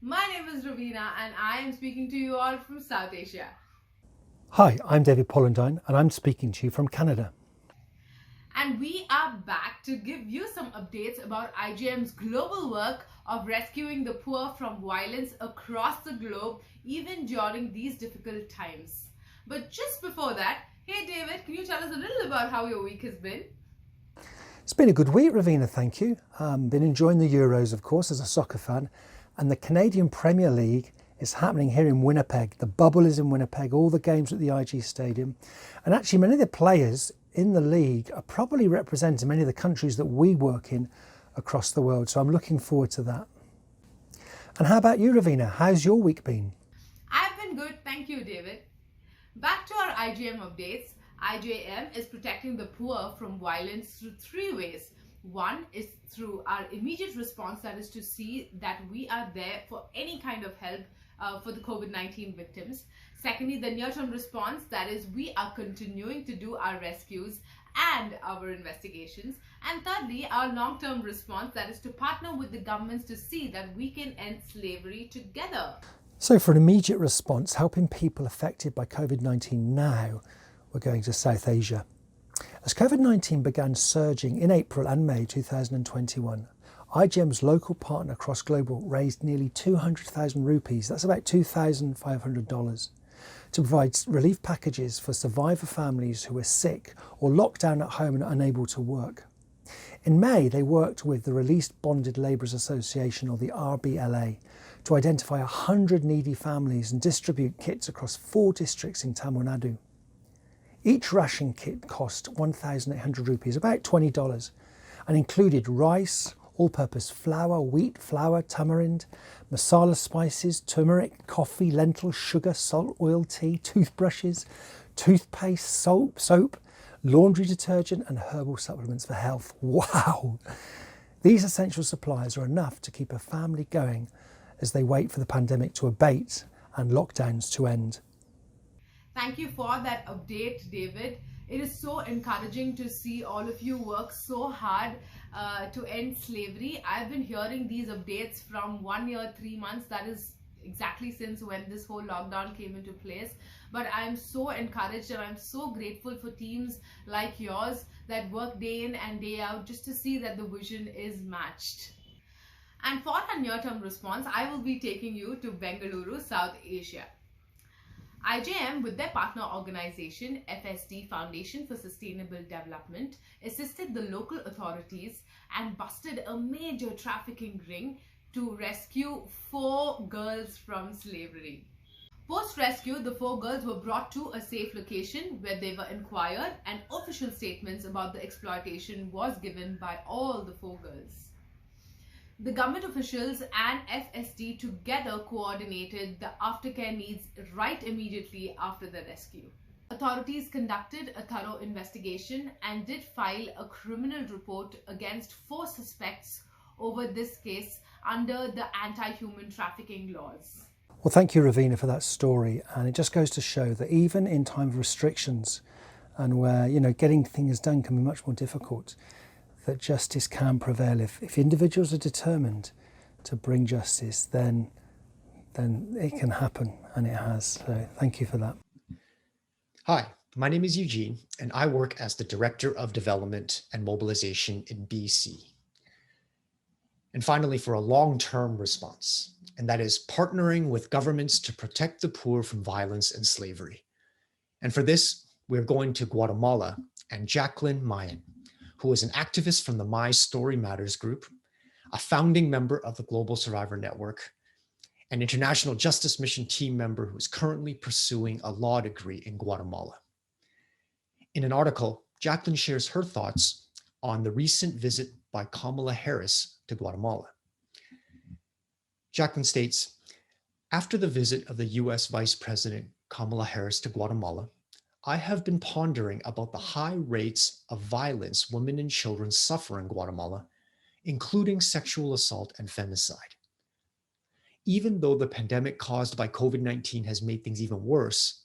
My name is Raveena and I am speaking to you all from South Asia. Hi, I'm David Pollandine and I'm speaking to you from Canada. And we are back to give you some updates about IJM's global work of rescuing the poor from violence across the globe, even during these difficult times. But just before that, hey David, can you tell us a little about how your week has been? It's been a good week, Raveena, thank you. Been enjoying the Euros, of course, as a soccer fan, and the Canadian Premier League is happening here in Winnipeg. The bubble is in Winnipeg, all the games at the IG Stadium, and actually many of the players in the league are probably representing many of the countries that we work in across the world, so I'm looking forward to that. And how about you, Raveena? How's your week been? I've been good, thank you, David. Back to our IJM updates. IJM is protecting the poor from violence through three ways. One is through our immediate response, that is to see that we are there for any kind of help for the COVID-19 victims. Secondly, the near-term response, that is we are continuing to do our rescues and our investigations. And thirdly, our long-term response, that is to partner with the governments to see that we can end slavery together. So for an immediate response, helping people affected by COVID-19 now, we're going to South Asia. As COVID-19 began surging in April and May 2021, IJM's local partner Cross Global raised nearly 200,000 rupees, that's about $2,500, to provide relief packages for survivor families who were sick or locked down at home and unable to work. In May, they worked with the Released Bonded Labourers Association, or the RBLA, to identify 100 needy families and distribute kits across 4 districts in Tamil Nadu. Each ration kit cost 1,800 rupees, about $20, and included rice, all-purpose flour, wheat flour, tamarind, masala spices, turmeric, coffee, lentils, sugar, salt, oil, tea, toothbrushes, toothpaste, soap, laundry detergent and herbal supplements for health. Wow! These essential supplies are enough to keep a family going as they wait for the pandemic to abate and lockdowns to end. Thank you for that update, David. It is so encouraging to see all of you work so hard to end slavery. I've been hearing these updates from 1 year, 3 months. That is exactly since when this whole lockdown came into place. But I'm so encouraged and I'm so grateful for teams like yours that work day in and day out just to see that the vision is matched. And for our near-term response, I will be taking you to Bengaluru, South Asia. IJM, with their partner organization FSD Foundation for Sustainable Development, assisted the local authorities and busted a major trafficking ring to rescue 4 girls from slavery. Post-rescue, the 4 girls were brought to a safe location where they were inquired and official statements about the exploitation was given by all the 4 girls. The government officials and FSD together coordinated the aftercare needs right immediately after the rescue. Authorities conducted a thorough investigation and did file a criminal report against 4 suspects over this case under the anti-human trafficking laws. Well, thank you, Raveena, for that story. And it just goes to show that even in time of restrictions and where, getting things done can be much more difficult, that justice can prevail. If individuals are determined to bring justice, then it can happen, and it has. So thank you for that. Hi, my name is Eugene, and I work as the Director of Development and Mobilization in BC. And finally, for a long-term response, and that is partnering with governments to protect the poor from violence and slavery. And for this, we're going to Guatemala and Jacqueline Mayen, who is an activist from the My Story Matters group, a founding member of the Global Survivor Network, an International Justice Mission team member who is currently pursuing a law degree in Guatemala. In an article, Jacqueline shares her thoughts on the recent visit by Kamala Harris to Guatemala. Jacqueline states, after the visit of the US Vice President Kamala Harris to Guatemala, I have been pondering about the high rates of violence women and children suffer in Guatemala, including sexual assault and femicide. Even though the pandemic caused by COVID-19 has made things even worse,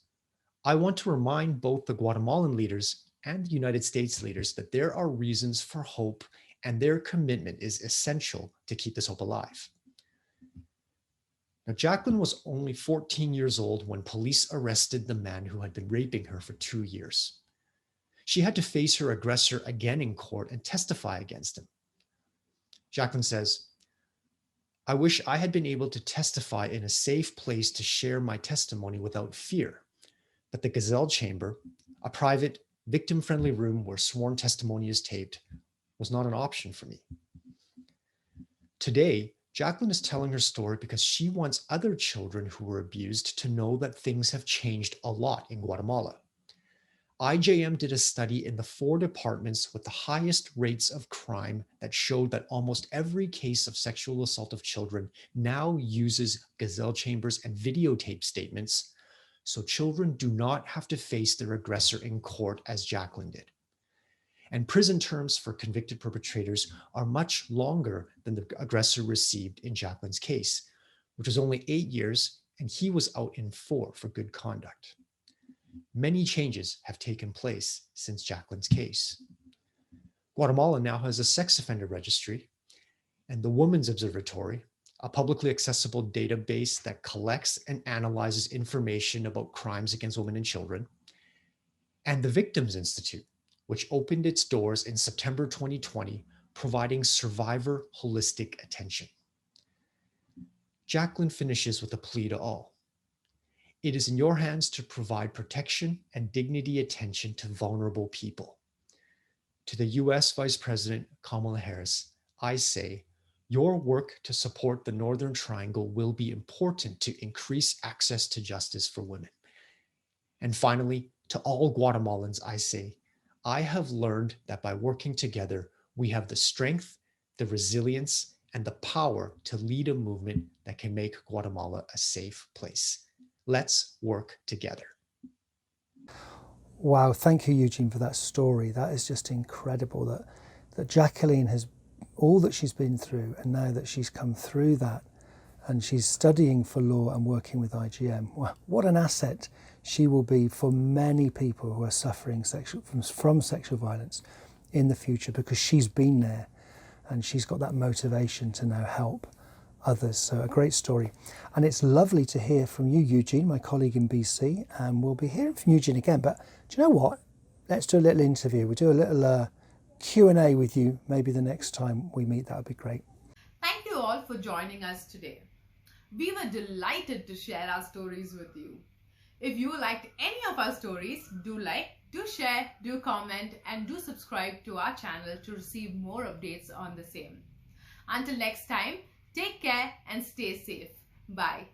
I want to remind both the Guatemalan leaders and the United States leaders that there are reasons for hope, and their commitment is essential to keep this hope alive. Now, Jacqueline was only 14 years old when police arrested the man who had been raping her for 2 years. She had to face her aggressor again in court and testify against him. Jacqueline says, "I wish I had been able to testify in a safe place to share my testimony without fear. But the Gazelle Chamber, a private, victim-friendly room where sworn testimony is taped, was not an option for me." Today, Jacqueline is telling her story because she wants other children who were abused to know that things have changed a lot in Guatemala. IJM did a study in the 4 departments with the highest rates of crime that showed that almost every case of sexual assault of children now uses Gazelle Chambers and videotape statements, so children do not have to face their aggressor in court as Jacqueline did. And prison terms for convicted perpetrators are much longer than the aggressor received in Jacqueline's case, which was only 8 years, and he was out in 4 for good conduct. Many changes have taken place since Jacqueline's case. Guatemala now has a sex offender registry and the Women's Observatory, a publicly accessible database that collects and analyzes information about crimes against women and children, and the Victims Institute, which opened its doors in September 2020, providing survivor holistic attention. Jacqueline finishes with a plea to all. It is in your hands to provide protection and dignity attention to vulnerable people. To the US Vice President Kamala Harris, I say, your work to support the Northern Triangle will be important to increase access to justice for women. And finally, to all Guatemalans, I say, I have learned that by working together, we have the strength, the resilience, and the power to lead a movement that can make Guatemala a safe place. Let's work together. Wow, thank you, Eugene, for that story. That is just incredible that Jacqueline has all that she's been through, and now that she's come through that and she's studying for law and working with IJM. Well, what an asset she will be for many people who are suffering from sexual violence in the future, because she's been there and she's got that motivation to now help others. So a great story. And it's lovely to hear from you, Eugene, my colleague in BC, and we'll be hearing from Eugene again. But do you know what? Let's do a little interview. We'll do a little Q&A with you maybe the next time we meet. That would be great. Thank you all for joining us today. We were delighted to share our stories with you. If you liked any of our stories, do like, do share, do comment, and do subscribe to our channel to receive more updates on the same. Until next time, take care and stay safe. Bye.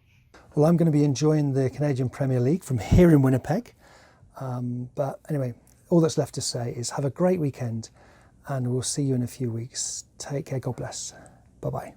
Well, I'm going to be enjoying the Canadian Premier League from here in Winnipeg. But anyway, all that's left to say is have a great weekend, and we'll see you in a few weeks. Take care. God bless. Bye-bye.